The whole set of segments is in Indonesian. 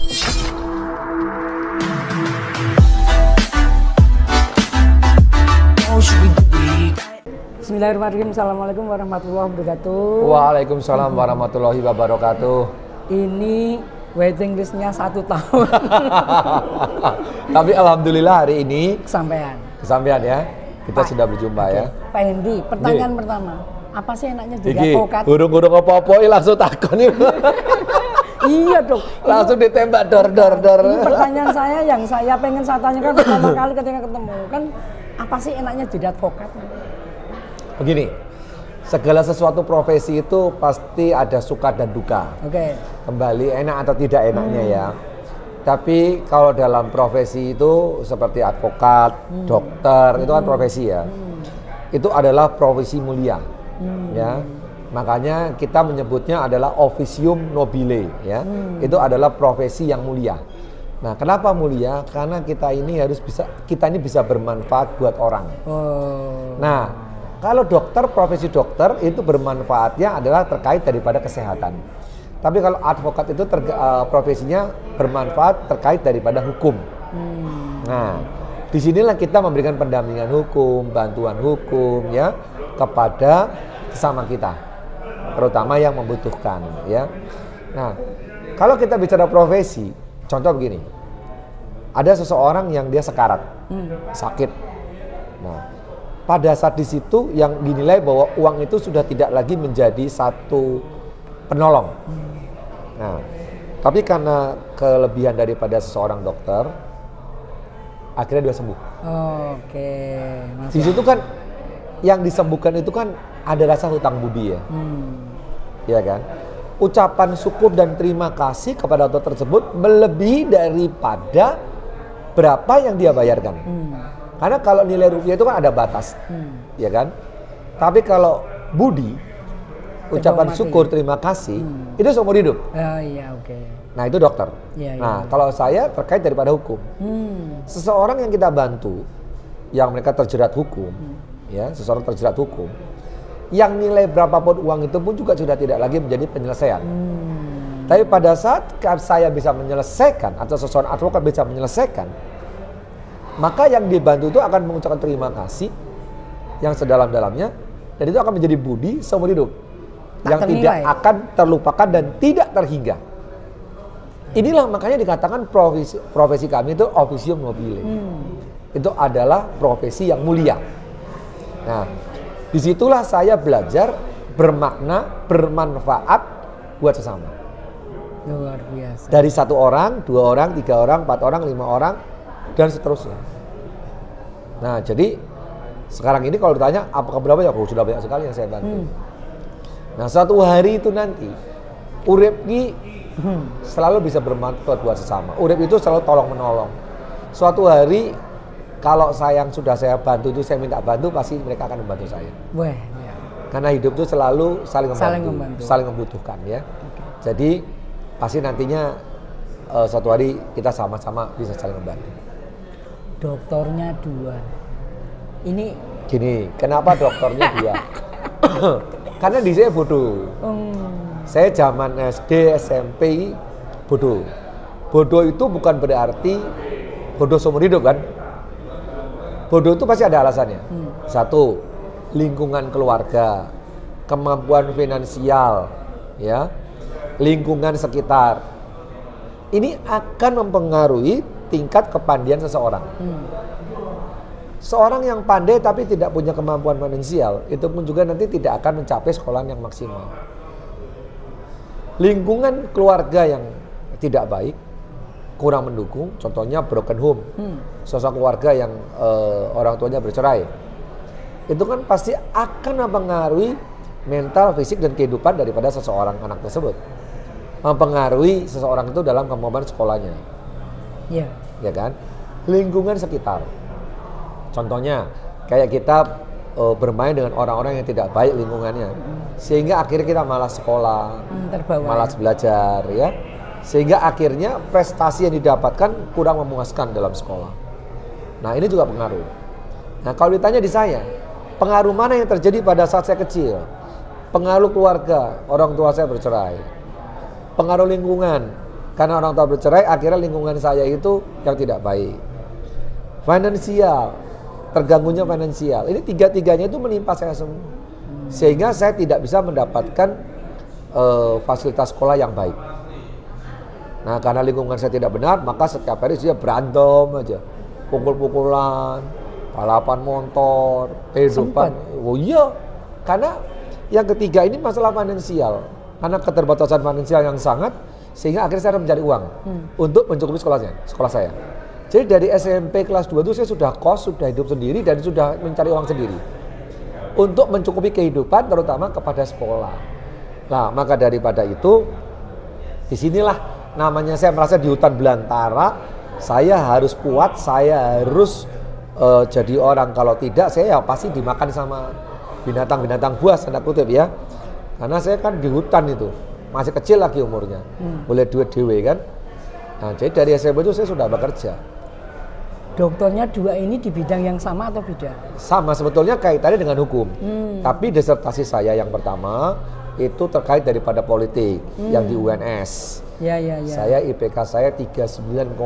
Bismillahirrahmanirrahim. Assalamualaikum warahmatullahi wabarakatuh. Waalaikumsalam warahmatullahi wabarakatuh. Ini waiting listnya 1 tahun. Tapi alhamdulillah hari ini kesampaian ya. Kita sudah berjumpa ya. Pak Hendi, pertanyaan pertama. Apa sih enaknya jadi advokat? Guru-guru apa-apa langsung takon ini. Iya dong. Langsung ditembak dor. Ini pertanyaan saya yang saya pengen saya tanyakan pertama kali ketika ketemu. Kan apa sih enaknya jadi advokat? Begini, segala sesuatu profesi itu pasti ada suka dan duka. Oke. Kembali enak atau tidak enaknya ya. Tapi kalau dalam profesi itu seperti advokat, dokter, itu kan profesi ya. Itu adalah profesi mulia. Ya. Makanya kita menyebutnya adalah officium nobile ya. Itu adalah profesi yang mulia. Nah, kenapa mulia? Karena kita ini bisa bermanfaat buat orang. Nah, kalau dokter, profesi dokter itu bermanfaatnya adalah terkait daripada kesehatan. Tapi kalau advokat itu profesinya bermanfaat terkait daripada hukum. Nah, disinilah kita memberikan pendampingan hukum, bantuan hukum ya kepada sesama kita, terutama yang membutuhkan ya. Nah, kalau kita bicara profesi, contoh begini, ada seseorang yang dia sekarat, sakit. Nah, pada saat di situ yang dinilai bahwa uang itu sudah tidak lagi menjadi satu penolong. Nah, tapi karena kelebihan daripada seseorang dokter, akhirnya dia sembuh. Oke. Di situ kan yang disembuhkan itu kan ada rasa hutang budi ya, ya kan? Ucapan syukur dan terima kasih kepada dokter tersebut melebihi daripada berapa yang dia bayarkan. Karena kalau nilai rupiah itu kan ada batas, ya kan? Tapi kalau budi, ucapan syukur, terima kasih, itu seumur hidup. Iya, oke. Nah, itu dokter. Nah, kalau saya terkait daripada hukum. Seseorang yang kita bantu, yang mereka terjerat hukum, ya, seseorang terjerat hukum, yang nilai berapapun uang itu pun juga sudah tidak lagi menjadi penyelesaian. Tapi pada saat saya bisa menyelesaikan, atau seseorang advokat bisa menyelesaikan, maka yang dibantu itu akan mengucapkan terima kasih yang sedalam-dalamnya, dan itu akan menjadi budi seumur hidup yang tidak akan terlupakan dan tidak terhingga. Inilah makanya dikatakan profesi kami itu officium nobile. Itu adalah profesi yang mulia. Nah, disitulah saya belajar bermakna, bermanfaat buat sesama. Luar biasa. Dari 1 orang, 2 orang, 3 orang, 4 orang, 5 orang, dan seterusnya. Nah, jadi sekarang ini kalau ditanya apakah berapa ya, sudah banyak sekali yang saya bantu. Nah, suatu hari itu nanti urip ini selalu bisa bermanfaat buat sesama. Urip itu selalu tolong menolong. Suatu hari kalau yang sudah saya bantu itu saya minta bantu, pasti mereka akan membantu saya. Wah, ya. Karena hidup itu selalu saling membantu, saling membutuhkan ya. Jadi pasti nantinya suatu hari kita sama-sama bisa saling membantu. Dokternya 2. Ini gini, kenapa dokternya 2? Karena di saya bodoh. Saya zaman SD, SMP bodoh. Bodoh itu bukan berarti bodoh seumur hidup kan? Bodoh itu pasti ada alasannya. 1, lingkungan keluarga, kemampuan finansial, ya, lingkungan sekitar. Ini akan mempengaruhi tingkat kepandian seseorang. Seorang yang pandai tapi tidak punya kemampuan finansial, itu pun juga nanti tidak akan mencapai sekolahan yang maksimal. Lingkungan keluarga yang tidak baik, kurang mendukung, contohnya broken home, sosok keluarga yang orang tuanya bercerai, itu kan pasti akan mempengaruhi mental, fisik, dan kehidupan daripada seseorang anak tersebut. Mempengaruhi seseorang itu dalam kemampuan sekolahnya. Ya kan? Lingkungan sekitar. Contohnya kayak kita bermain dengan orang-orang yang tidak baik lingkungannya, sehingga akhirnya kita malas sekolah, malas belajar ya. Sehingga akhirnya prestasi yang didapatkan kurang memuaskan dalam sekolah. Nah, ini juga pengaruh. Nah, kalau ditanya di saya, pengaruh mana yang terjadi pada saat saya kecil? Pengaruh keluarga, orang tua saya bercerai. Pengaruh lingkungan, Karena orang tua bercerai, akhirnya lingkungan saya itu yang tidak baik. Finansial, terganggunya finansial. Ini tiga-tiganya itu menimpa saya semua. Sehingga saya tidak bisa mendapatkan fasilitas sekolah yang baik. Nah, karena lingkungan saya tidak benar, maka setiap hari saya berantem aja. Pukul-pukulan, balapan motor, kehidupan. Oh iya, karena yang ketiga ini masalah finansial. Karena keterbatasan finansial yang sangat, sehingga akhirnya saya harus mencari uang untuk mencukupi sekolah saya. Jadi dari SMP kelas 2 itu saya sudah kos, sudah hidup sendiri, dan sudah mencari uang sendiri. Untuk mencukupi kehidupan, terutama kepada sekolah. Nah, maka daripada itu, disinilah namanya saya merasa di hutan belantara, saya harus kuat, saya harus jadi orang. Kalau tidak, saya ya pasti dimakan sama binatang-binatang buas, tanda kutip ya. Karena saya kan di hutan itu, masih kecil lagi umurnya, boleh duit dewe kan. Nah, jadi dari SMP itu saya sudah bekerja. Dokternya dua ini di bidang yang sama atau beda? Sama, sebetulnya kaitannya dengan hukum. Tapi disertasi saya yang pertama itu terkait daripada politik yang di UNS. Ya. Saya IPK saya 39,4,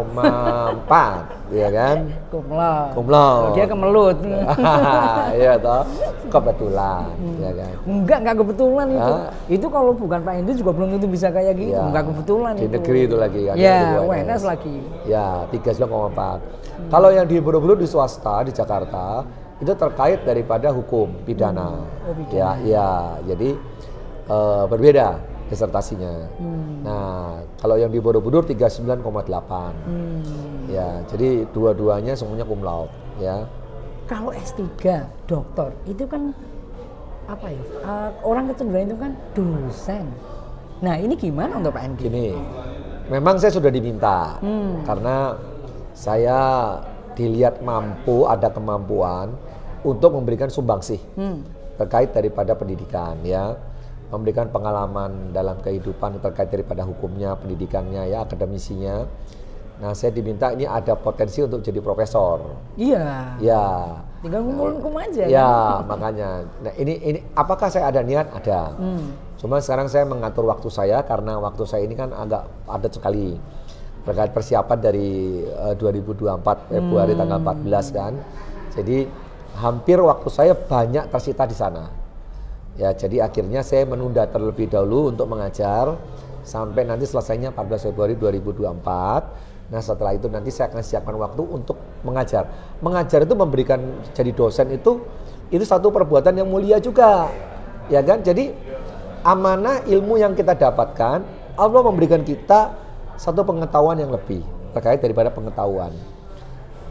ya kan? Kumlaut. Dia kemelut. Iya toh, kebetulan, ya kan? Enggak kebetulan itu. Itu kalau bukan Pak Hendy juga belum tentu bisa kayak gitu. Ya, enggak kebetulan di itu. Di negeri itu lagi kan. Ya, UNS lagi. Ya, 39,4. Kalau yang di Borobudur di swasta di Jakarta itu terkait daripada hukum pidana. Pidana. Ya, jadi berbeda disertasinya. Nah, kalau yang di Borobudur 39,8. Ya, jadi dua-duanya semuanya cum laude, ya. Kalau S3 dokter itu kan apa ya? Orang kecenderungan itu kan dosen. Nah, ini gimana untuk Pak Hendy? Gini, memang saya sudah diminta karena saya dilihat mampu, ada kemampuan untuk memberikan sumbangsih terkait daripada pendidikan, ya. Memberikan pengalaman dalam kehidupan terkait daripada hukumnya, pendidikannya, ya, akademisinya. Nah, saya diminta ini ada potensi untuk jadi profesor. Iya. Ya. Tinggal ngumpul-ngumpul aja. Ya, makanya. Nah, ini apakah saya ada niat? Ada. Cuma sekarang saya mengatur waktu saya karena waktu saya ini kan agak padat sekali. Terkait persiapan dari 2024 Februari tanggal 14 kan. Jadi hampir waktu saya banyak tersita di sana. Ya, jadi akhirnya saya menunda terlebih dahulu untuk mengajar sampai nanti selesainya 14 Februari 2024. Nah, setelah itu nanti saya akan siapkan waktu untuk mengajar. Mengajar itu memberikan jadi dosen itu satu perbuatan yang mulia juga. Ya kan? Jadi amanah ilmu yang kita dapatkan, Allah memberikan kita satu pengetahuan yang lebih terkait daripada pengetahuan.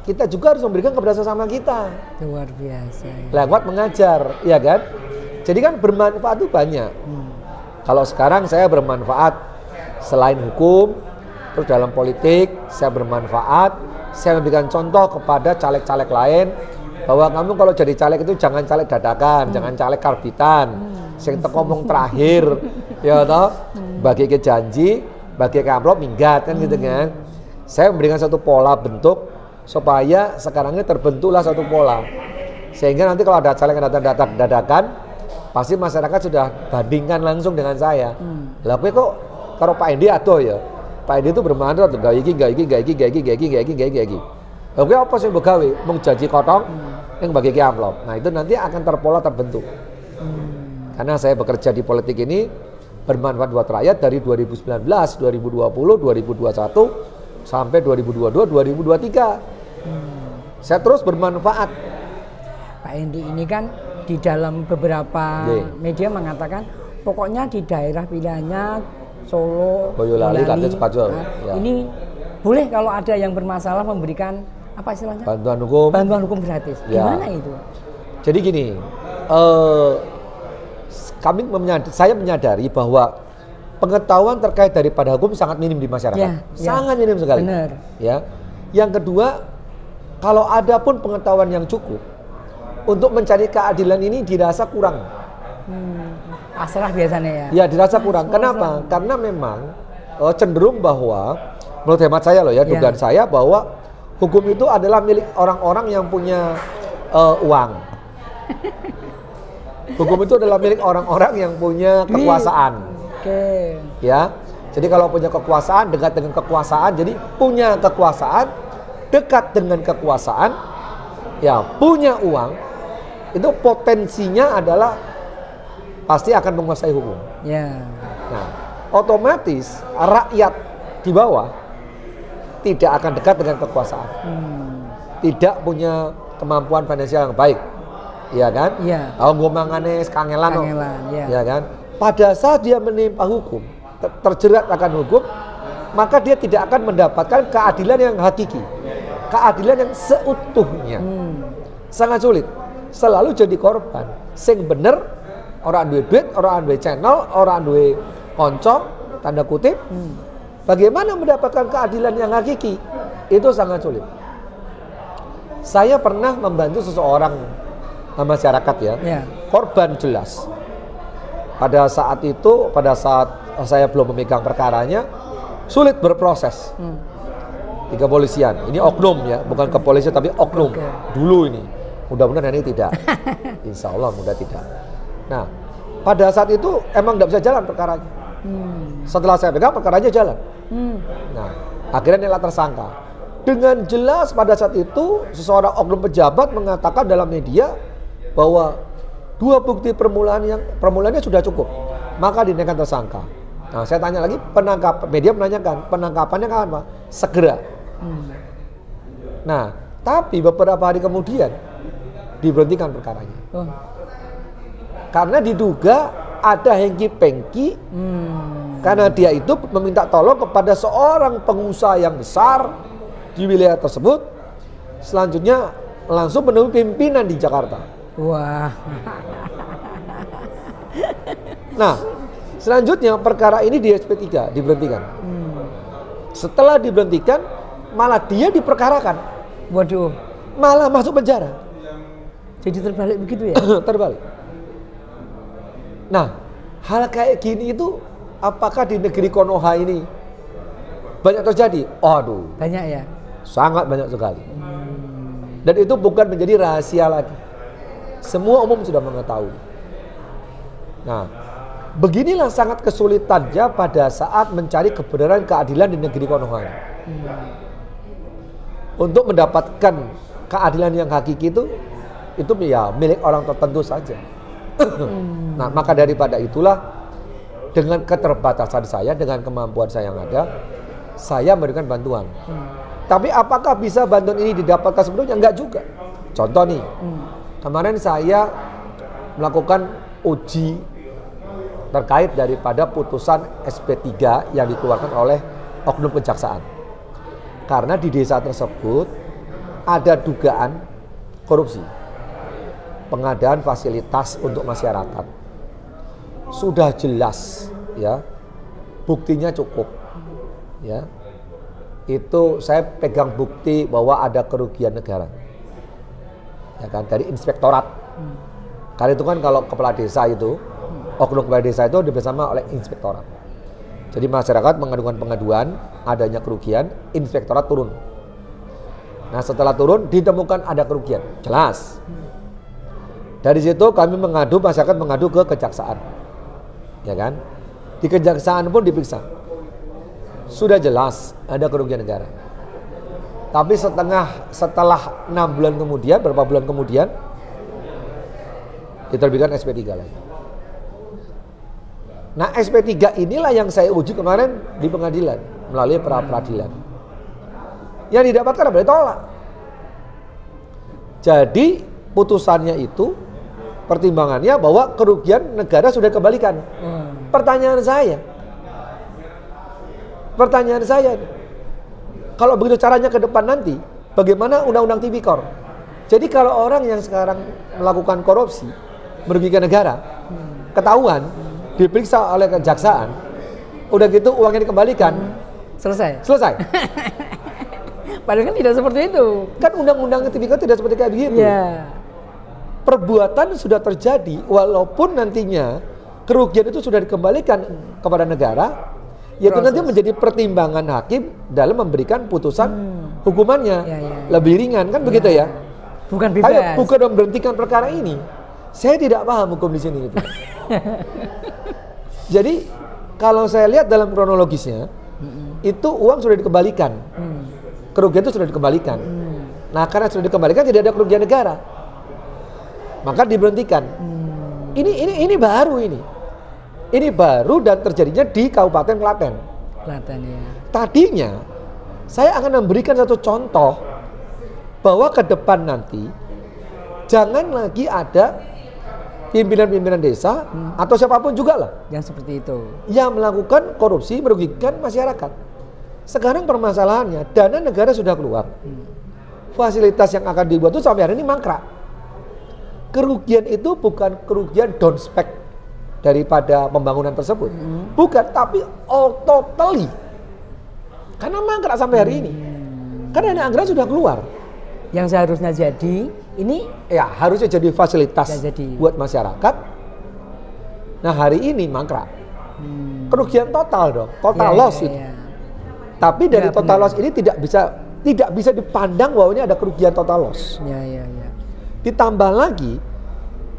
Kita juga harus memberikan kepada sesama kita. Luar biasa. Lewat mengajar, ya kan? Jadi kan bermanfaat itu banyak. Kalau sekarang saya bermanfaat selain hukum, terus dalam politik saya bermanfaat, saya memberikan contoh kepada caleg-caleg lain bahwa kamu kalau jadi caleg itu jangan caleg dadakan, jangan caleg karbitan, sing teko ngomong terakhir, ya toh, bagi ke janji, bagi ke amplop minggat kan gitu kan. Saya memberikan satu pola bentuk supaya sekarang ini terbentuklah satu pola. Sehingga nanti kalau ada caleg yang datang dadakan, pasti masyarakat sudah bandingkan langsung dengan saya. Lah kowe kok karo Pak Hendy ado ya. Pak Hendy itu bermanfaat gawe iki. Oke, apa sih mbok gawe? Mung janji kotong yang bagi ki amplop. Nah, itu nanti akan terbentuk. Karena saya bekerja di politik ini bermanfaat buat rakyat dari 2019, 2020, 2021 sampai 2022, 2023. Saya terus bermanfaat. Pak Hendy ini kan di dalam beberapa media mengatakan pokoknya di daerah pilihannya Solo, Boyolali, Klaten, Sukoharjo. Ya. Ini boleh kalau ada yang bermasalah memberikan apa istilahnya? Bantuan hukum gratis. Gimana itu? Jadi gini, saya menyadari bahwa pengetahuan terkait daripada hukum sangat minim di masyarakat. Sangat minim sekali. Benar. Ya. Yang kedua, kalau ada pun pengetahuan yang cukup untuk mencari keadilan ini dirasa kurang. Pasrah biasanya ya? Ya, dirasa kurang. Kenapa? Karena memang cenderung bahwa, menurut hemat saya loh ya, dugaan saya bahwa hukum itu adalah milik orang-orang yang punya uang. Hukum itu adalah milik orang-orang yang punya kekuasaan. Oke. Ya, Jadi kalau punya kekuasaan, dekat dengan kekuasaan. Jadi punya kekuasaan, dekat dengan kekuasaan, ya punya uang, itu potensinya adalah pasti akan menguasai hukum. Ya. Nah, otomatis rakyat di bawah tidak akan dekat dengan kekuasaan. Tidak punya kemampuan finansial yang baik. Iya kan? Iya. Kalau ngomongane kangelan, ya. ya kan? Pada saat dia menimpa hukum, terjerat akan hukum, maka dia tidak akan mendapatkan keadilan yang hakiki, keadilan yang seutuhnya. Sangat sulit. Selalu jadi korban. Sing bener, orang duwe duit, orang duwe channel, orang duwe konco, tanda kutip. Bagaimana mendapatkan keadilan yang hakiki? Itu sangat sulit. Saya pernah membantu seseorang masyarakat ya. Korban jelas. Pada saat itu, pada saat saya belum memegang perkaranya, sulit berproses di kepolisian. Ini oknum ya, bukan kepolisian tapi oknum. Dulu ini, mudah-mudahan ini tidak. Insya Allah mudah tidak. Nah, pada saat itu emang tidak bisa jalan perkaranya. Setelah saya pegang perkaranya jalan. Nah, akhirnya nilai tersangka. Dengan jelas pada saat itu seseorang oknum pejabat mengatakan dalam media bahwa dua bukti permulaannya sudah cukup, maka dinaikkan tersangka. Nah, saya tanya lagi, media menanyakan penangkapannya kapan Pak? Segera. Nah, tapi beberapa hari kemudian diberhentikan perkaranya. Karena diduga ada hengki-pengki, karena dia itu meminta tolong kepada seorang pengusaha yang besar di wilayah tersebut, selanjutnya langsung menemui pimpinan di Jakarta. Wah. Nah, selanjutnya perkara ini di SP3 diberhentikan. Setelah diberhentikan, malah dia diperkarakan. Waduh. Malah masuk penjara. Jadi terbalik begitu ya? Terbalik. Nah, hal kayak gini itu apakah di negeri Konoha ini banyak terjadi? Aduh. Banyak ya? Sangat banyak sekali. Dan itu bukan menjadi rahasia lagi. Semua umum sudah mengetahui. Nah, beginilah sangat kesulitannya pada saat mencari kebenaran keadilan di negeri Konoha. Untuk mendapatkan keadilan yang hakiki itu ya milik orang tertentu saja. Nah, maka daripada itulah dengan keterbatasan saya, dengan kemampuan saya yang ada, saya memberikan bantuan. Tapi apakah bisa bantuan ini didapatkan sebelumnya? Enggak juga. Contoh nih, kemarin saya melakukan uji terkait daripada putusan SP3 yang dikeluarkan oleh oknum kejaksaan. Karena di desa tersebut ada dugaan korupsi, pengadaan fasilitas untuk masyarakat. Sudah jelas ya, buktinya cukup ya. Itu saya pegang bukti bahwa ada kerugian negara, ya kan, dari inspektorat. Karena itu kan kalau kepala desa itu, oknum kepala desa itu bersama oleh inspektorat. Jadi masyarakat mengadukan pengaduan adanya kerugian, inspektorat turun. Nah, setelah turun ditemukan ada kerugian, jelas. Dari situ kami masyarakat mengadu ke kejaksaan, ya kan. Di kejaksaan pun diperiksa. Sudah jelas ada kerugian negara. Tapi setelah 6 bulan kemudian, berapa bulan kemudian, diterbitkan SP3 lagi. Nah, SP3 inilah yang saya uji kemarin di pengadilan melalui pra-peradilan. Yang didapatkan boleh tolak. Jadi putusannya itu pertimbangannya bahwa kerugian negara sudah dikembalikan. Pertanyaan saya, kalau begitu caranya ke depan nanti, bagaimana undang-undang tipikor? Jadi kalau orang yang sekarang melakukan korupsi, merugikan negara, ketahuan, diperiksa oleh kejaksaan, udah gitu uangnya dikembalikan, selesai. Padahal kan tidak seperti itu. Kan undang-undang tipikor tidak seperti kayak begitu. Ya. Perbuatan sudah terjadi, walaupun nantinya kerugian itu sudah dikembalikan kepada negara. Yaitu nanti menjadi pertimbangan hakim dalam memberikan putusan hukumannya lebih ringan, kan begitu ya? Bukan bebas. Bukan memberhentikan perkara ini. Saya tidak paham hukum di sini itu. Jadi Kalau saya lihat dalam kronologisnya, itu uang sudah dikembalikan. Kerugian itu sudah dikembalikan. Nah, karena sudah dikembalikan tidak ada kerugian negara, maka diberhentikan. Ini baru ini. Ini baru dan terjadinya di Kabupaten Klaten. Klaten ya. Tadinya saya akan memberikan satu contoh bahwa ke depan nanti jangan lagi ada pimpinan-pimpinan desa atau siapapun juga lah yang seperti itu yang melakukan korupsi merugikan masyarakat. Sekarang permasalahannya dana negara sudah keluar, fasilitas yang akan dibuat itu sampai hari ini mangkrak. Kerugian itu bukan kerugian downspec daripada pembangunan tersebut, bukan, tapi all totally karena mangkrak sampai hari ini. Karena dana anggaran sudah keluar yang seharusnya jadi ini ya harusnya jadi fasilitas buat masyarakat. Nah, hari ini mangkrak. Kerugian total dong, total loss itu. Tapi dari total loss ini tidak bisa dipandang bahwa ini ada kerugian total loss. Ya. Ditambah lagi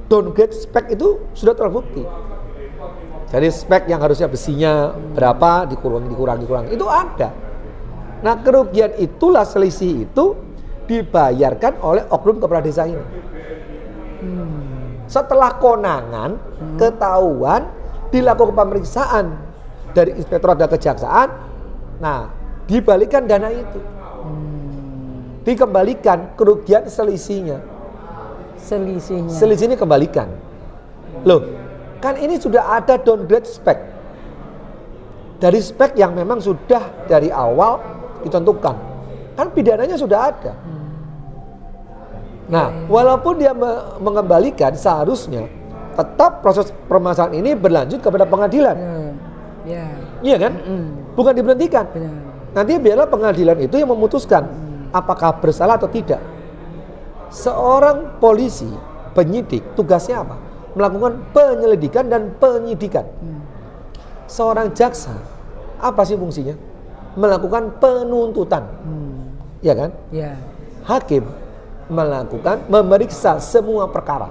downgrade spek itu sudah terbukti. Jadi spek yang harusnya besinya berapa dikurangi itu ada. Nah, kerugian itulah, selisih itu dibayarkan oleh oknum kepala desa ini. Setelah konangan ketahuan, dilakukan pemeriksaan dari inspektorat dan kejaksaan, nah dibalikan dana itu, dikembalikan kerugian selisihnya. Selisih ini kembalikan. Loh, kan ini sudah ada downgrade spek dari spek yang memang sudah dari awal ditentukan, kan pidananya sudah ada. Nah, walaupun dia mengembalikan, seharusnya tetap proses permasalahan ini berlanjut kepada pengadilan. Iya kan? Bukan diberhentikan. Nanti biarlah pengadilan itu yang memutuskan apakah bersalah atau tidak. Seorang polisi, penyidik, tugasnya apa? Melakukan penyelidikan dan penyidikan. Seorang jaksa, apa sih fungsinya? Melakukan penuntutan. Ya kan? Hakim memeriksa semua perkara.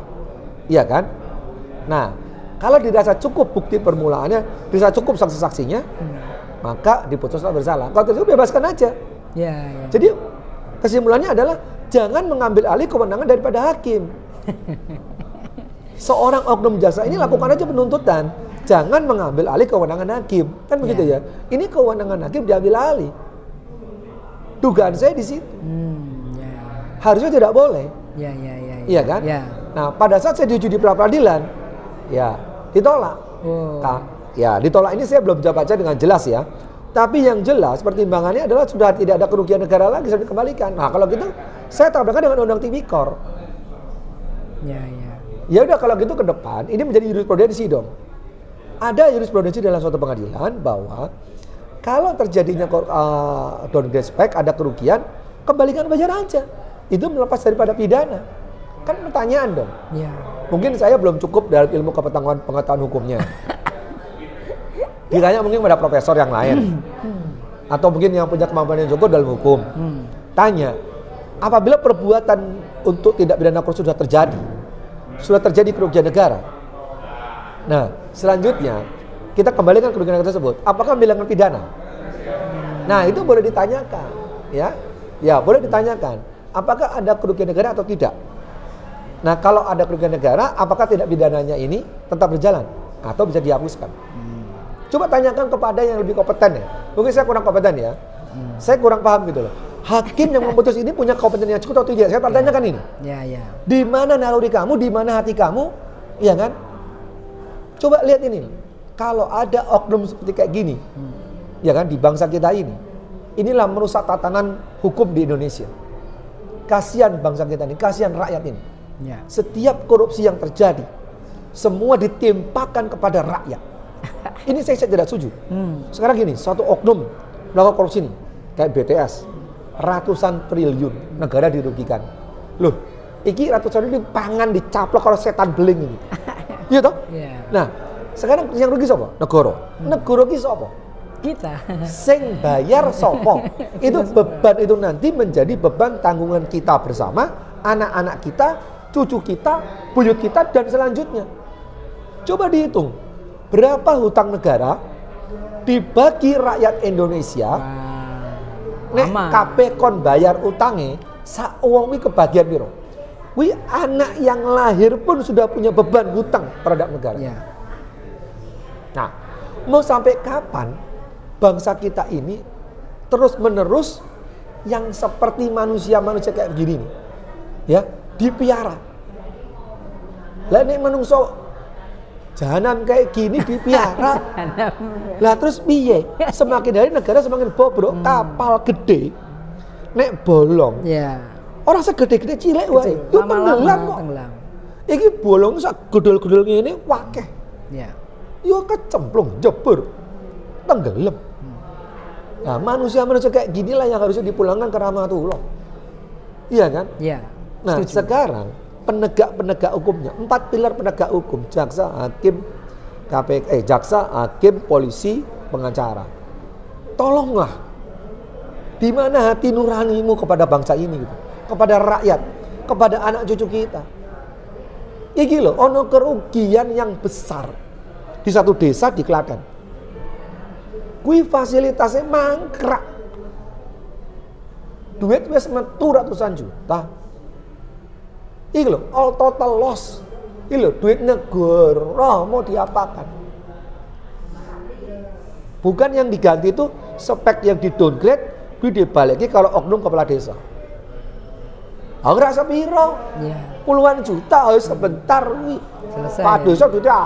Iya kan? Nah, kalau dirasa cukup bukti permulaannya, dirasa cukup saksi-saksinya, maka diputuskan bersalah. Kalau tidak, bebaskan aja. Jadi kesimpulannya adalah jangan mengambil alih kewenangan daripada hakim. Seorang oknum jaksa ini lakukan aja penuntutan, jangan mengambil alih kewenangan hakim. Kan begitu ya? Ini kewenangan hakim diambil alih. Dugaan saya di situ. Harusnya tidak boleh. Iya kan? Nah, pada saat saya diuji di pra-peradilan, ya ditolak. Nah, ya ditolak ini saya belum bisa baca dengan jelas ya. Tapi yang jelas pertimbangannya adalah sudah tidak ada kerugian negara lagi, sudah dikembalikan. Nah, kalau gitu saya tabrakan dengan undang tipikor. Ya udah, kalau gitu ke depan ini menjadi jurisprudensi dong. Ada jurisprudensi dalam suatu pengadilan bahwa kalau terjadinya downgrade spek, ada kerugian, kembalikan wajar aja. Itu melepas daripada pidana. Kan pertanyaan dong. Mungkin saya belum cukup dalam ilmu pengetahuan hukumnya. Ditanya mungkin pada profesor yang lain. Atau mungkin yang punya kemampuan yang cukup dalam hukum. Tanya, apabila perbuatan untuk tindak pidana korupsi sudah terjadi kerugian negara. Nah, selanjutnya kita kembalikan kerugian negara tersebut. Apakah bilangan pidana? Nah, itu boleh ditanyakan, ya. Ya, boleh ditanyakan. Apakah ada kerugian negara atau tidak? Nah, kalau ada kerugian negara, apakah tindak pidananya ini tetap berjalan atau bisa dihapuskan? Coba tanyakan kepada yang lebih kompeten ya. Mungkin saya kurang kompeten ya. Saya kurang paham gitu loh. Hakim yang memutus ini punya kompetensi yang cukup atau tidak? Saya tanyakan ini. Di mana naluri kamu, di mana hati kamu? Iya kan? Coba lihat ini. Kalau ada oknum seperti kayak gini, ya kan, di bangsa kita ini, inilah merusak tatanan hukum di Indonesia. Kasihan bangsa kita ini, kasihan rakyat ini. Setiap korupsi yang terjadi, semua ditimpakan kepada rakyat. Ini saya tidak setuju. Sekarang gini, suatu oknum melakukan korupsi ini, kayak BTS, ratusan triliun negara dirugikan. Loh, iki ratusan triliun pangan dicaplok kalau setan beling ini. Iya toh? Nah, sekarang yang rugi siapa? Negara. Negara ki siapa? Kita. Sing bayar sopo. Itu beban itu nanti menjadi beban tanggungan kita bersama, anak-anak kita, cucu kita, buyut kita, dan selanjutnya. Coba dihitung, berapa hutang negara dibagi rakyat Indonesia. Nek kabeh kon bayar utange, sak wong kuwi kebagian piro? Kuwi anak yang lahir pun sudah punya beban hutang terhadap negara. Ya. Nah, mau sampai kapan bangsa kita ini terus-menerus yang seperti manusia-manusia kayak begini nih, ya, dipiara. Lah nek menungso jahanam kayak gini dipiara. Lah terus piye? Semakin hari negara semakin bobrok. Kapal gede nek bolong. Ya. Orang segede-gede cilik wae. Yo tenggelam kok. Tenggelam. Iki bolong sak gedul-gedul ngene wakeh. Ya. Yo kecemplung, jebur. Tenggelam. Nah, manusia-manusia kayak ginilah yang harusnya dipulangkan ke rahmatullah. Iya kan? Iya. Nah, sekarang penegak-penegak hukumnya, 4 pilar penegak hukum, jaksa, hakim, jaksa, hakim, polisi, pengacara. Tolonglah. Di mana hati nuranimu kepada bangsa ini gitu, kepada rakyat, kepada anak cucu kita. Iki loh, ono kerugian yang besar di satu desa di Klaten. Kui fasilitasnya mangkrak. Duit wis metu ratusan juta. Iki lho, all total loss. Iki lho, duit negara mau diapakan? Bukan yang diganti itu spek yang di downgrade, kui dibalikin kalau oknum kepala desa. Aku rasa piro? Ya. Puluhan juta sebentar wi. Selesai. Pak desa sudah.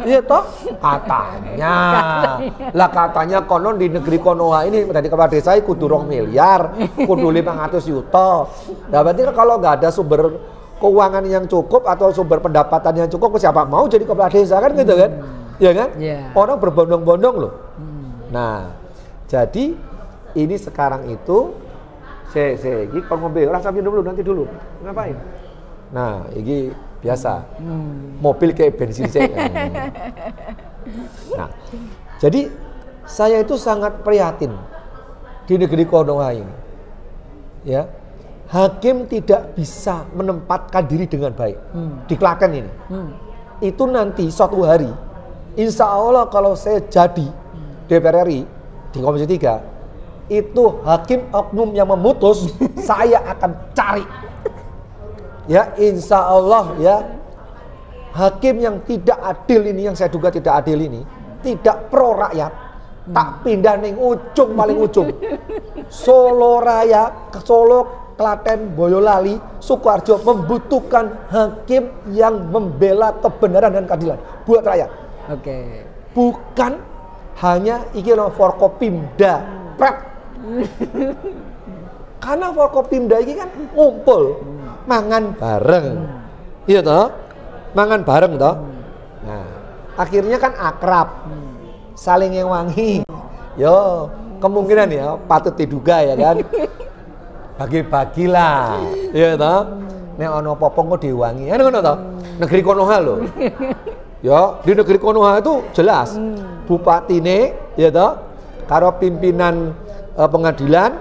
Iya toh? Katanya. Lah katanya konon di negeri Konoha ini dari kepala desa kudu 2 miliar, kudu 500 juta. Nah berarti kalau nggak ada sumber keuangan yang cukup atau sumber pendapatan yang cukup, siapa mau jadi kepala desa kan gitu kan? Ya kan? Yeah. Orang berbondong-bondong loh. Nah, jadi ini sekarang itu iki kon ngombe ora sampe dulu nanti dulu. Ngapain? Nah, iki biasa. Mobil kayak bensin sih. Nah, jadi saya itu sangat prihatin di negeri Konoha ini. Ya. Hakim tidak bisa menempatkan diri dengan baik di Klaten ini. Itu nanti suatu hari, insya Allah kalau saya jadi DPR RI di Komisi 3, itu hakim oknum yang memutus saya akan cari. Ya, insya Allah ya, hakim yang tidak adil ini, yang saya duga tidak adil ini, tidak pro rakyat, tak pindah ning ujung paling ujung. Solo Raya, Solo, Klaten, Boyolali, Sukoharjo membutuhkan hakim yang membela kebenaran dan keadilan buat rakyat. Oke. Bukan hanya iki lho Forkopimda, Pret. Karena Forkopimda ini kan ngumpul, mangan bareng. Iya toh? Mangan bareng toh? Nah, akhirnya kan akrab. Saling ngewangi. Yo, kemungkinan ya patut diduga ya kan. Bagi-bagilah. Iya toh? Nek ono apa-apa kok diwangi. Ngono toh? Negeri Konoha lho. Ya, di negeri Konoha itu jelas. Bupatine ya toh, karo pimpinan pengadilan,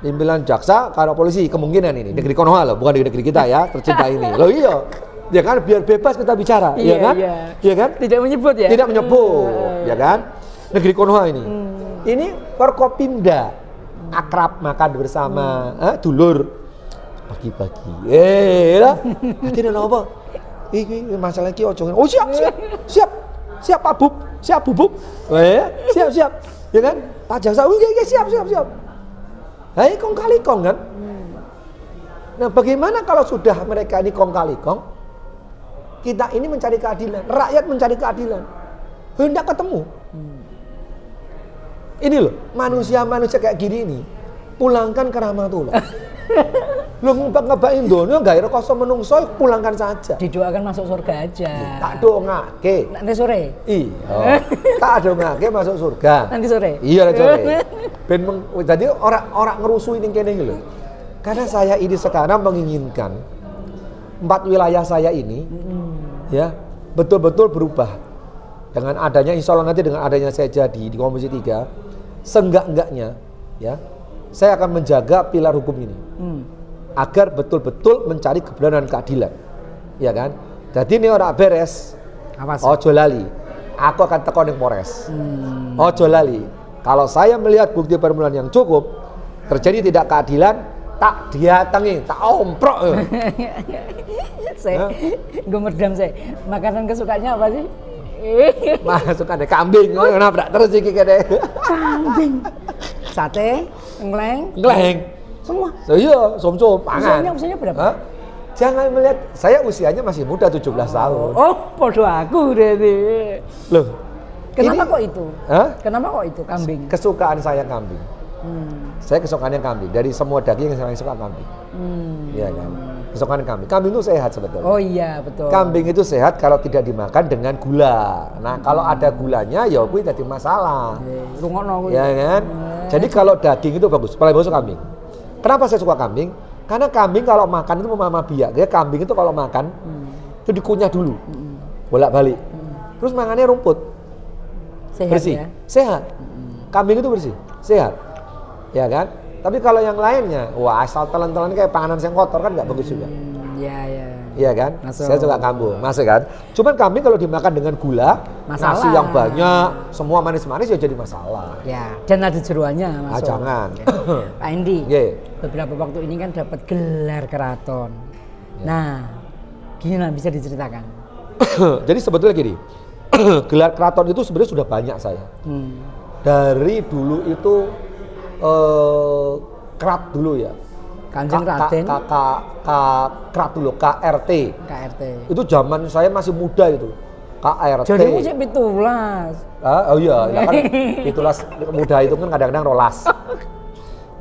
pimpinan jaksa, karo polisi, kemungkinan ini negeri Konoha loh, bukan di negeri kita ya, tercinta ini. Loh iya, ya kan biar bebas kita bicara, ya kan? Iya kan? Tidak menyebut ya? Tidak menyebut, ya kan? Negeri Konoha ini. Ini Forkopimda, akrab makan bersama, dulur, bagi-bagi. Lah, nanti ada apa? Ini masalah ini ojo. Oh siap Pak Bub, siap Bubuk, siap. Ya kan? Pak Jaksa, siap. Nah, ini kong kali kong kan? Nah, bagaimana kalau sudah mereka ini kong kali kong? Kita ini mencari keadilan, rakyat mencari keadilan, hendak ketemu. Ini loh, manusia-manusia kayak gini ini, pulangkan ke rahmatullah. Lu ngebak-ngebakin dono gak ira kosong menungso, pulangkan saja. Didoakan masuk surga aja. Tak dongake. Nanti sore. Iya. Tak dongake masuk surga. Nanti sore. Iya nanti sore. Jadi orang ngerusuh ini kene lho. Karena saya ini sekarang menginginkan 4 wilayah saya ini ya betul-betul berubah. Dengan adanya insya Allah nanti dengan adanya saya jadi di Komisi 3, seenggak-enggaknya ya saya akan menjaga pilar hukum ini. Agar betul-betul mencari kebenaran dan keadilan, ya kan? Jadi ini orang beres, ojo lali, aku akan teko ning Polres. Ojo lali. Kalau saya melihat bukti permulaan yang cukup, terjadi tidak keadilan, tak diatangi, tak omprok. Saya gue meredam saya. Makanan kesukaannya apa sih? Masukkan deh kambing, nabrak terus iki kene. Kambing. Sate, Ngleng. Semua. Iya, som-som pangan. Usianya berapa? Hah? Jangan melihat, saya usianya masih muda 17 tahun. Oh, podo aku berarti. Loh. Kenapa ini, kok itu? Hah? Kenapa kok itu kambing? Kesukaan saya kambing. Saya kesukaannya kambing. Dari semua daging yang saya suka kambing. Iya kan? Kesukaan kambing. Kambing itu sehat sebetulnya. Oh iya, betul. Kambing itu sehat kalau tidak dimakan dengan gula. Nah, kalau ada gulanya ya kuwi dadi masalah. Rungokno kuwi. Ya kan? Jadi kalau daging itu bagus. Paling bagus kambing. Kenapa saya suka kambing? Karena kambing kalau makan itu mama biak. Dia kambing itu kalau makan itu dikunyah dulu. Bolak-balik. Terus makannya rumput. Sehat bersih. Ya? Sehat. Kambing itu bersih. Sehat. Ya kan? Tapi kalau yang lainnya, wah asal telan-telan kayak panganan yang kotor kan nggak bagus juga. Iya. Iya kan? Masuk. Saya suka kambing, masuk kan? Cuman kambing kalau dimakan dengan gula, Masalah. nasi yang banyak, semua manis-manis ya jadi masalah. Ya, dan ada jeruannya masuk. Jangan. Ya. Pak Endi, Yeah. beberapa waktu ini kan dapat gelar keraton. Nah, gimana bisa diceritakan? Jadi sebetulnya gini, gelar keraton itu sebenarnya sudah banyak saya. Dari dulu itu kerat dulu ya. Kanjeng Raden. Kerat dulu, KRT. Itu zaman saya masih muda itu. KRT. Jadi musik pitulas. Oh iya, ya kan pitulas muda itu kan kadang-kadang rolas.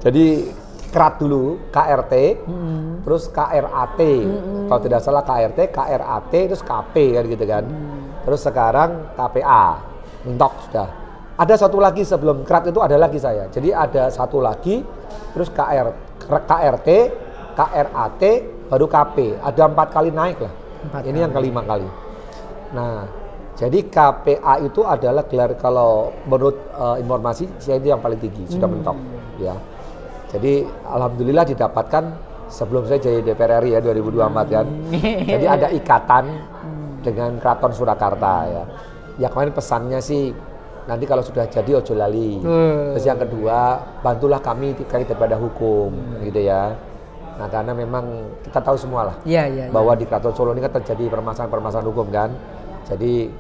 Jadi kerat dulu, KRT, terus KRAT. Kalau tidak salah KRT, KRAT, terus KP kan gitu kan. Terus sekarang KPA, mentok sudah. Ada satu lagi sebelum kerat itu ada lagi saya. Jadi ada satu lagi, terus KRT, KRAT, baru KP. Ada 4 kali naik lah. Ini yang kelima kali. Nah, jadi KPA itu adalah gelar kalau menurut informasi saya itu yang paling tinggi, sudah mentok. Ya. Jadi alhamdulillah didapatkan sebelum saya jadi DPR RI ya 2024 kan. Jadi ada ikatan dengan Keraton Surakarta ya. Ya kemarin pesannya sih nanti kalau sudah jadi ojo lali. Terus yang kedua, bantulah kami terkait daripada hukum gitu ya. Nah karena memang kita tahu semua lah bahwa di Keraton Solo ini kan terjadi permasalahan hukum kan. Jadi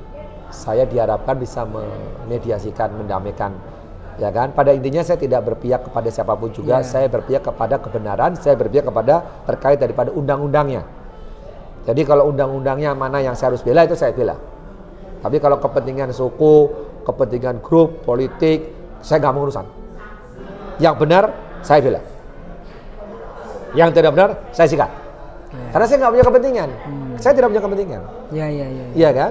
saya diharapkan bisa memediasikan, mendamaikan. Ya kan, pada intinya saya tidak berpihak kepada siapapun juga, saya berpihak kepada kebenaran, saya berpihak kepada terkait daripada undang-undangnya. Jadi kalau undang-undangnya mana yang saya harus bela itu saya bela. Tapi kalau kepentingan suku, kepentingan grup, politik, saya nggak mau urusan. Yang benar saya bela. Yang tidak benar saya sikat. Karena saya nggak punya kepentingan. Saya tidak punya kepentingan. Iya kan?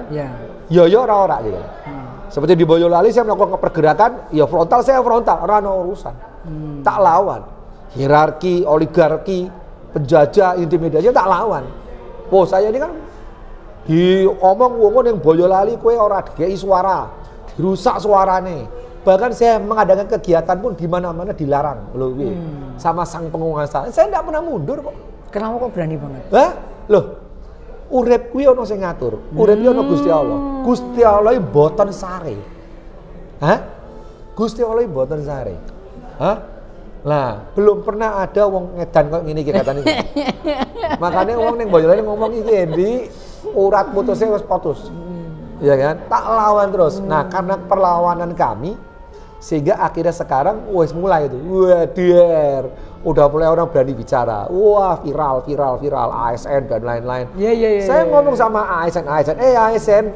Yo ora gitu. Seperti di Boyolali saya melakukan pergerakan, ya frontal saya frontal, ora ono urusan. Tak lawan. Hierarki, oligarki, penjajah, intimidasi tak lawan. Oh, saya ini kan diomong wong yang Boyolali kowe ora dikai suara, dirusak suarane. Bahkan saya mengadakan kegiatan pun di mana-mana dilarang loh, sama sang penguasa. Saya tidak pernah mundur kok. Kenapa kok berani banget? Hah? Loh, urip kuwi ana sing ngatur. Urip kuwi ana Gusti Allah. Gusti Allah iki mboten sare. Hah? Gusti Allah iki mboten sare. Hah? Lah, belum pernah ada wong ngedan kok ngene iki katane. Makanya wong ning Boyolali ngomong iki endi urat putusnya wis putus. Iya kan? Tak lawan terus. Nah, karena perlawanan kami sehingga akhirnya sekarang wis mulai itu. Waduh. Udah mulai orang berani bicara. Wah, viral ASN dan lain-lain. Saya ngomong sama ASN, ASN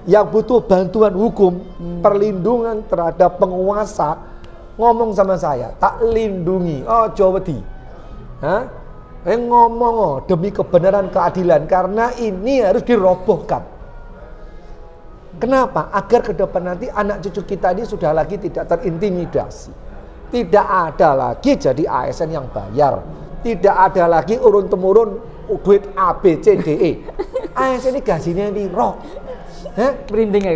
yang butuh bantuan hukum, perlindungan terhadap penguasa, ngomong sama saya, tak lindungi. Oh, Jawa wedi. Hah? Ngomong demi kebenaran keadilan karena ini harus dirobohkan. Kenapa? Agar ke depan nanti anak cucu kita ini sudah lagi tidak terintimidasi. Tidak ada lagi jadi ASN yang bayar. Tidak ada lagi urun-temurun duit A, B, C, D, E. ASN ini gajinya piro? Hah? Merinding ya?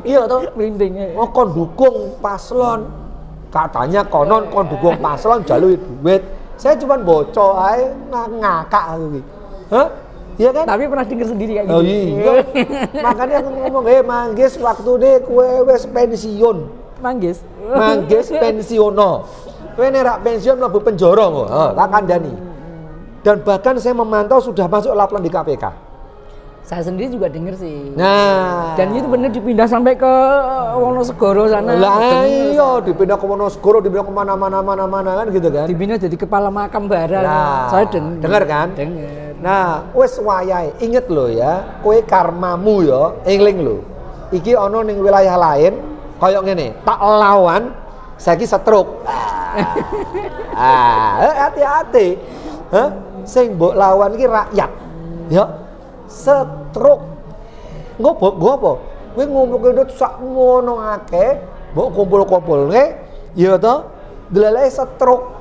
Iya toh? Merinding ya? Oh, kon dukung paslon. Katanya konon kon dukung paslon jalui duit. Saya cuma bocor ae ngakak aku iki. Hah? Iya kan? Tapi pernah dengar sendiri kayak gitu. Oh iya. Makanya aku ngomong, manggis waktu ini kue wes pensiun. Manggis. Manggis pensiono. Kue nerak pensiun mlebu penjara kok. Tak kandhani. Dan bahkan saya memantau sudah masuk laporan di KPK. Saya sendiri juga dengar sih. Nah, Dan itu benar dipindah sampai ke Wonosegoro sana. lah iya, dipindah ke Wonosegoro, dipindah ke mana-mana kan gitu kan. Dipindah jadi kepala makam bara. Nah, Saya dengar kan? Dengar. Nah, wis wayahe, inget lho ya, kowe karmamu ya, eling lho. Iki ana ning wilayah lain kaya ngene, tak lawan saiki stroke. Hati-hati. Hah? Sing mbok lawan iki rakyat. Ya. Stroke. Ngopo apa? Kowe ngumpulke sak ngono akeh, mbok kumpul-kumpulke, ya to, delele stroke.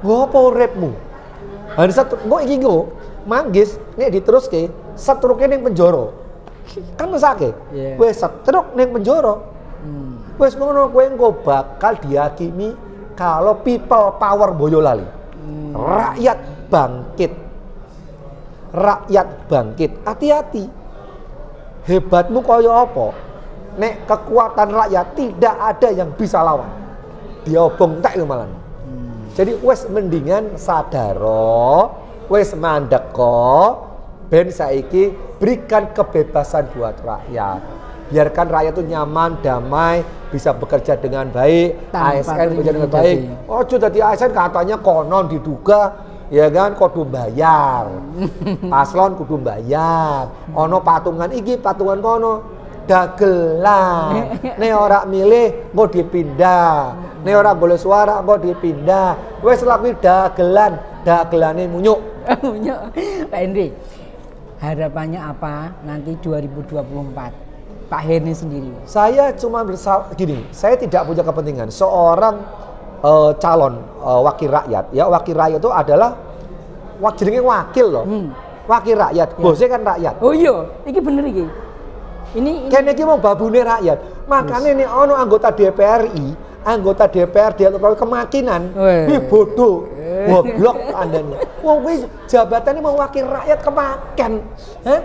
Ngopo uripmu? Hari stroke, mbok iki nggo, manggis nek diteruske, stroke ning penjara. Kan mesake. Kowe stroke ning penjara. Wis ngono kowe engko bakal dihakimi kalau people power Boyolali. Rakyat bangkit. Rakyat bangkit. Hati-hati. Hebatmu kaya apa? Nek kekuatan rakyat tidak ada yang bisa lawan. Diobong tak malah. Jadi wis mendingan sadaro, wis mandeko, ben saiki berikan kebebasan buat rakyat. Biarkan rakyat itu nyaman, damai, bisa bekerja dengan baik, ASN bekerja dengan baik. Ojo dadi ASN katanya konon diduga, ya kan, kudu bayar. Paslon kudu bayar. Ono patungan iki, patungan kono. Dagelan. Nek ora milih engko dipindah. Nek ora boleh suara engko dipindah. Wis lakuin dagelan, dagelane munyuk. Munyuk. Pak Henry, harapannya apa nanti 2024? Pak Henry sendiri. Saya cuma gini, saya tidak punya kepentingan seorang calon wakil rakyat. Ya, wakil rakyat itu adalah jenenge wakil loh. Wakil rakyat, bosnya kan rakyat. Oh iya, iki bener iki. Ini kene iki mau babune rakyat. Makanya nih ono anggota DPR dia kemakinan. Ih bodoh. Goblok andane. Wong kuwi jabatane mau wakil rakyat kemaken. Hah?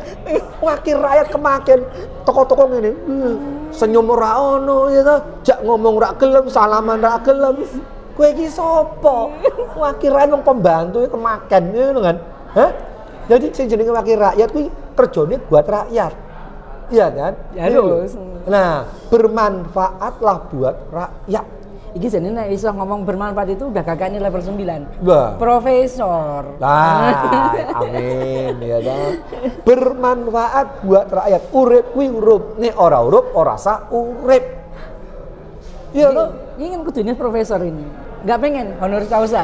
Wakil rakyat kemaken. Toko-toko ngene. Senyum ora ono ya to. Jak ngomong ora gelem, salaman ora gelem. Kowe iki sapa? Wakil rakyat wong pembantu kemaken ngono kan. Hah? Jadi sing jenenge wakil rakyat kuwi kerjane buat rakyat. Iya kan? Ya terus. Nah, bermanfaatlah buat rakyat. Iki jenenge iso ngomong bermanfaat itu udah kakaknya level 9. Wah. Profesor. Nah, amin ya kan. Bermanfaat buat rakyat. Urip kuwi urip. Nek ora urip ora sah urip. Iya loh. Ini kan kudunya profesor ini. Enggak pengen honoris causa.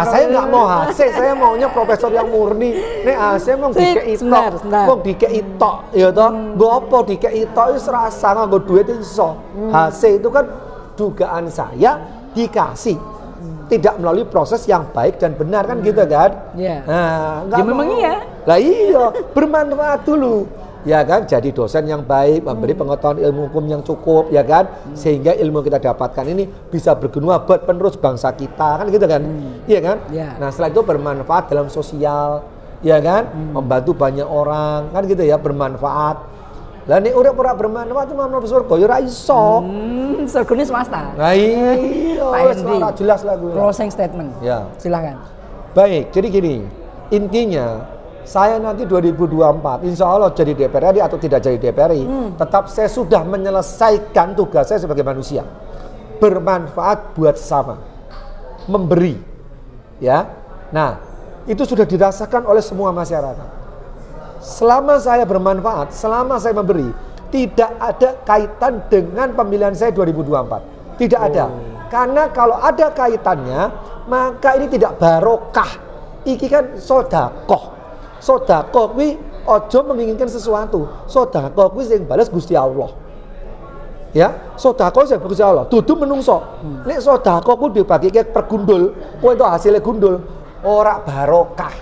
Saya nggak mau hasil, saya maunya profesor yang murni. Nek hasil mau dikei tok, mau dikei tok, ya toh. Nggo apa dikei tok wis rasa nganggo duit iso. Hasil itu kan dugaan saya dikasih. Tidak melalui proses yang baik dan benar kan gitu kan? Iya. Nah, ya memang iya. Lah iya, bermanfaat dulu. Ya kan, jadi dosen yang baik, memberi pengetahuan ilmu hukum yang cukup, ya kan, sehingga ilmu kita dapatkan ini bisa berguna buat penerus bangsa kita, kan gitu kan, iya kan. Ya. Nah setelah itu bermanfaat dalam sosial, ya kan, membantu banyak orang, kan gitu ya, bermanfaat. Lah nek urip ora bermanfaat cuma mlebu surga ya ora iso. Surgane swasta. Nah iya, Pak Henry, jelas lah gue. Closing statement. Ya. Silakan. Baik, jadi gini, intinya saya nanti 2024 insya Allah jadi DPR RI atau tidak jadi DPR RI, tetap saya sudah menyelesaikan tugas saya sebagai manusia. Bermanfaat buat sesama, memberi, ya. Nah, itu sudah dirasakan oleh semua masyarakat. Selama saya bermanfaat, selama saya memberi, tidak ada kaitan dengan pemilihan saya 2024. Tidak ada. Karena kalau ada kaitannya, maka ini tidak barokah. Iki kan sedekah. Sedekah kuwi aja menginginkan sesuatu. Sedekah kuwi sing bales Gusti Allah. Ya, sedekah sing Gusti Allah, dudu menungso. Nek sedekah kuwi dibagike per gundul, kowe itu hasilnya gundul, ora barokah.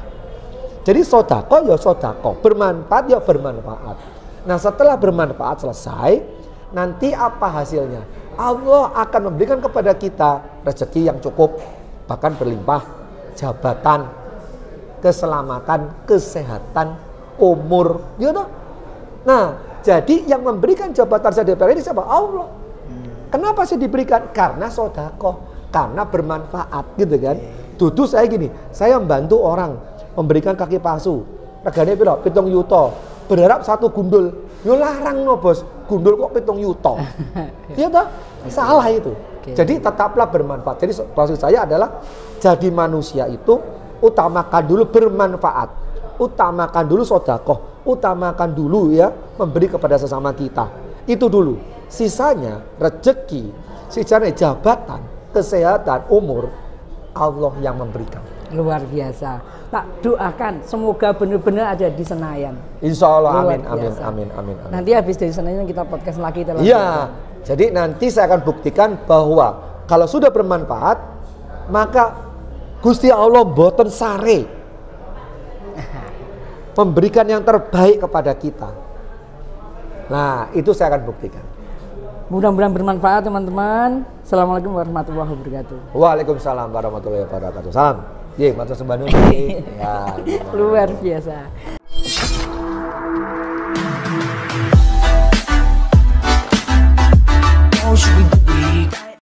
Jadi sedekah ya sedekah, bermanfaat ya bermanfaat. Nah, setelah bermanfaat selesai, nanti apa hasilnya? Allah akan memberikan kepada kita rezeki yang cukup, bahkan berlimpah, jabatan. keselamatan, kesehatan, umur, gitu. Nah, jadi yang memberikan jabatan saya DPR ini siapa? Allah. Kenapa sih diberikan? Karena sedekah, karena bermanfaat, gitu kan. Dudu saya gini, saya membantu orang memberikan kaki palsu. Regane piro? 7 yuta. Berharap 1 gundul. Yo larang no, Bos. Gundul kok 7 yuta. Iya toh? Salah itu. Jadi tetaplah bermanfaat. Jadi maksud saya adalah jadi manusia itu utamakan dulu bermanfaat. Utamakan dulu sedekah, utamakan dulu ya memberi kepada sesama kita. Itu dulu. Sisanya rezeki, sisanya jabatan, kesehatan, umur Allah yang memberikan. Luar biasa. Tak doakan semoga benar-benar ada di Senayan. Insya Allah, Luar amin, biasa. amin. Nanti habis dari Senayan kita podcast lagi dalam. Iya. Jadi nanti saya akan buktikan bahwa kalau sudah bermanfaat maka Gusti Allah boten sare memberikan yang terbaik kepada kita. Nah, itu saya akan buktikan. Mudah-mudahan bermanfaat teman-teman. Assalamualaikum warahmatullahi wabarakatuh. Waalaikumsalam warahmatullahi wabarakatuh. Salam. Ye, matur sembah nuwun. Ya, Luar biasa.